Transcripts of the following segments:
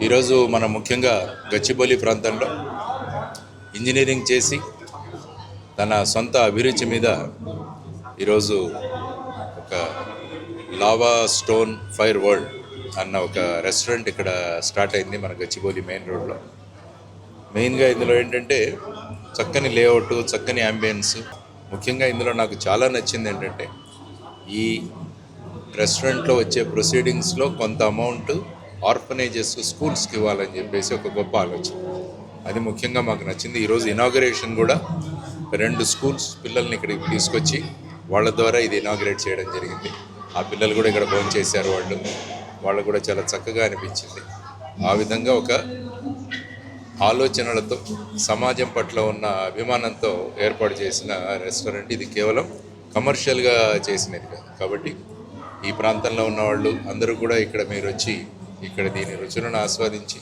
ఈరోజు మనం ముఖ్యంగా గచ్చిబౌలి ప్రాంతంలో ఇంజనీరింగ్ చేసి తన సొంత అభిరుచి మీద ఈరోజు ఒక లావా స్టోన్ ఫైర్ వరల్డ్ అన్న ఒక రెస్టారెంట్ ఇక్కడ స్టార్ట్ అయింది మన గచ్చిబౌలి మెయిన్ రోడ్లో. మెయిన్గా ఇందులో ఏంటంటే చక్కని లేఅవుట్, చక్కని అంబియన్స్. ముఖ్యంగా ఇందులో నాకు చాలా నచ్చింది ఏంటంటే ఈ రెస్టారెంట్లో వచ్చే ప్రొసీడింగ్స్లో కొంత అమౌంట్ ఆర్ఫనేజెస్, స్కూల్స్కి ఇవ్వాలని చెప్పేసి ఒక గొప్ప ఆలోచన. అది ముఖ్యంగా మాకు నచ్చింది. ఈరోజు ఇనాగరేషన్ కూడా 2 స్కూల్స్ పిల్లల్ని ఇక్కడికి తీసుకొచ్చి వాళ్ళ ద్వారా ఇది ఇనాగరేట్ చేయడం జరిగింది. ఆ పిల్లలు కూడా ఇక్కడ భోజనం చేశారు. వాళ్ళు కూడా చాలా చక్కగా అనిపించింది. ఆ విధంగా ఒక ఆలోచనలతో, సమాజం పట్ల ఉన్న అభిమానంతో ఏర్పాటు చేసిన రెస్టారెంట్. ఇది కేవలం కమర్షియల్గా చేసినది కాదు. కాబట్టి ఈ ప్రాంతంలో ఉన్న వాళ్ళు అందరూ కూడా ఇక్కడ మీరు వచ్చి ఇక్కడ దీని రుచులను ఆస్వాదించి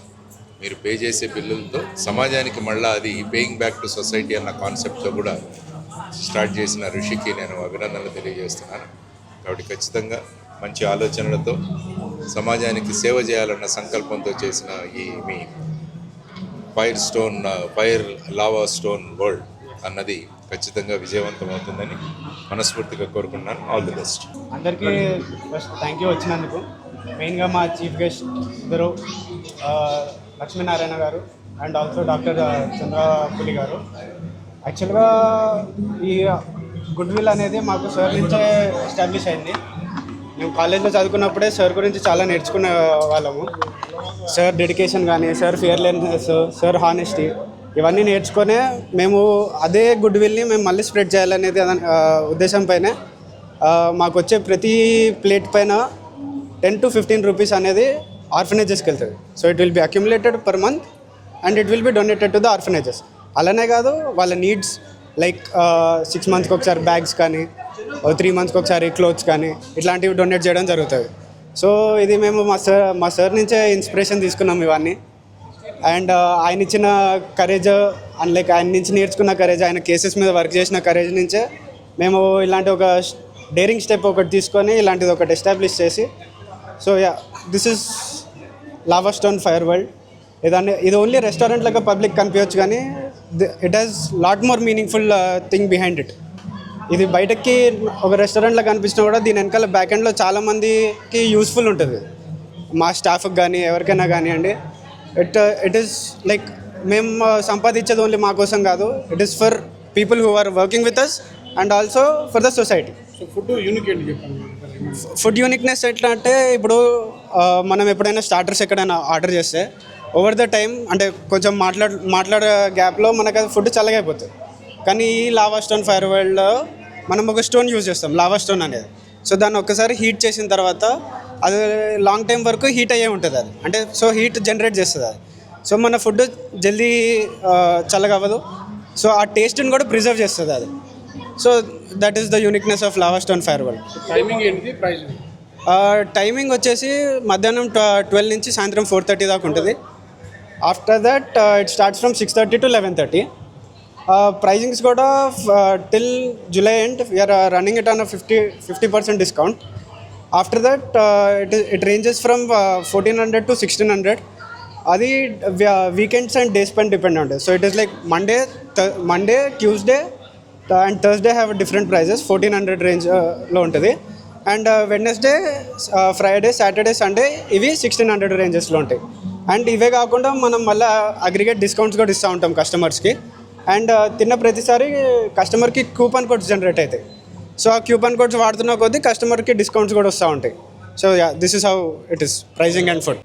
మీరు పే చేసే బిల్లులతో సమాజానికి మళ్ళీ అది పేయింగ్ బ్యాక్ టు సొసైటీ అన్న కాన్సెప్ట్తో కూడా స్టార్ట్ చేసిన ఋషికి నేను అభినందనలు తెలియజేస్తున్నాను. కాబట్టి ఖచ్చితంగా మంచి ఆలోచనలతో సమాజానికి సేవ చేయాలన్న సంకల్పంతో చేసిన ఈ మీ ఫైర్ లావా స్టోన్ వరల్డ్ అన్నది ఖచ్చితంగా విజయవంతం అవుతుందని మనస్ఫూర్తిగా కోరుకున్నాను. All the best. అందరికీ ఫస్ట్ థ్యాంక్ యూ వచ్చినందుకు. మెయిన్గా మా చీఫ్ గెస్ట్ ఇద్దరు లక్ష్మీనారాయణ గారు అండ్ ఆల్సో డాక్టర్ చంద్రపులి గారు. యాక్చువల్గా ఈ గుడ్ విల్ అనేది మాకు సార్ నుంచే ఎస్టాబ్లిష్ అయింది. మేము కాలేజ్లో చదువుకున్నప్పుడే సార్ గురించి చాలా నేర్చుకునే వాళ్ళము. సార్ డెడికేషన్ కానీ, సార్ ఫియర్లెస్నెస్, సార్ హానెస్టీ, ఇవన్నీ నేర్చుకునే మేము అదే గుడ్ విల్ని మేము మళ్ళీ స్ప్రెడ్ చేయాలనేది ఉద్దేశం పైన మాకు వచ్చే ప్రతి ప్లేట్ పైన 10 to 15 రూపీస్ అనేది ఆర్ఫనేజెస్కి వెళ్తుంది. So it will be accumulated per month and it will be donated to the orphanages. అలానే కాదు, వాళ్ళ నీడ్స్ లైక్ 6 monthsకి ఒకసారి బ్యాగ్స్ కానీ, 3 monthsకి ఒకసారి క్లోత్స్ కానీ ఇట్లాంటివి డొనేట్ చేయడం జరుగుతుంది. సో ఇది మేము మా సార్ నుంచే ఇన్స్పిరేషన్ తీసుకున్నాం ఇవన్నీ. అండ్ ఆయన ఇచ్చిన కరేజ్ అండ్ లైక్ ఆయన నుంచి నేర్చుకున్న కరేజ్, ఆయన కేసెస్ మీద వర్క్ చేసిన కరేజ్ నుంచే మేము ఇలాంటి ఒక డేరింగ్ స్టెప్ ఒకటి తీసుకొని ఇలాంటిది ఒకటి ఎస్టాబ్లిష్ చేసి, so yeah, this is lava Stone Fire world. ఇది ఓన్లీ రెస్టారెంట్ లాగా పబ్లిక్ కనిపించవచ్చు, కానీ it has lot more meaningful thing behind it. ఇది బయటకి ఒక రెస్టారెంట్లో కనిపించినా కూడా దీని వెనకాల బ్యాక్ ఎండ్లో చాలామందికి యూస్ఫుల్ ఉంటుంది. మా స్టాఫ్కి కానీ ఎవరికైనా కానివ్వండి. ఇట్ ఈస్ లైక్ మేము సంపాదించేది ఓన్లీ మా కోసం కాదు, it is for people who are working with us and also for the society. Food uniqueness ఎట్లా అంటే, ఇప్పుడు మనం ఎప్పుడైనా స్టార్టర్స్ ఎక్కడైనా ఆర్డర్ చేస్తే ఓవర్ ద టైం అంటే కొంచెం మాట్లాడే గ్యాప్లో మనకు అది ఫుడ్ చల్లగైపోతుంది. కానీ ఈ లావా స్టోన్ ఫైర్ వరల్డ్లో మనం ఒక స్టోన్ యూజ్ చేస్తాం, లావా స్టోన్ అనేది. సో దాన్ని ఒక్కసారి హీట్ చేసిన తర్వాత అది లాంగ్ టైం వరకు హీట్ అయ్యే ఉంటుంది అది. అంటే సో హీట్ జనరేట్ చేస్తుంది అది. సో మన ఫుడ్ జల్దీ చల్లగా అవ్వదు. సో ఆ టేస్ట్ని కూడా ప్రిజర్వ్ చేస్తుంది అది. So that is the uniqueness of Lava Stone Fire World. Timing ఏంటి, ప్రైస్? టైమింగ్ వచ్చేసి మధ్యాహ్నం 12 నుంచి సాయంత్రం 4:30 దాకా ఉంటుంది. After that it starts from 6:30 to 11:30. Pricings కూడా till July end we are running it on 50% discount. After that it ranges from 1400 to 1600. అది weekends and days పైన డిపెండ్ ఉంటుంది. So it is like Monday, Tuesday and Thursday have different prices. 1400 రేంజ్లో ఉంటుంది. And Wednesday, Friday, Saturday, Sunday ఇవి 1600 రేంజెస్లో ఉంటాయి. And ఇవే కాకుండా మనం మళ్ళీ అగ్రిగేట్ డిస్కౌంట్స్ కూడా ఇస్తూ ఉంటాం కస్టమర్స్కి. అండ్ తిన్న ప్రతిసారి కస్టమర్కి కూపన్ కోడ్స్ జనరేట్ అవుతాయి. సో ఆ కూపన్ కోడ్స్ వాడుతున్న కొద్దీ కస్టమర్కి డిస్కౌంట్స్ కూడా వస్తూ ఉంటాయి. So yeah, this is how it is pricing and food.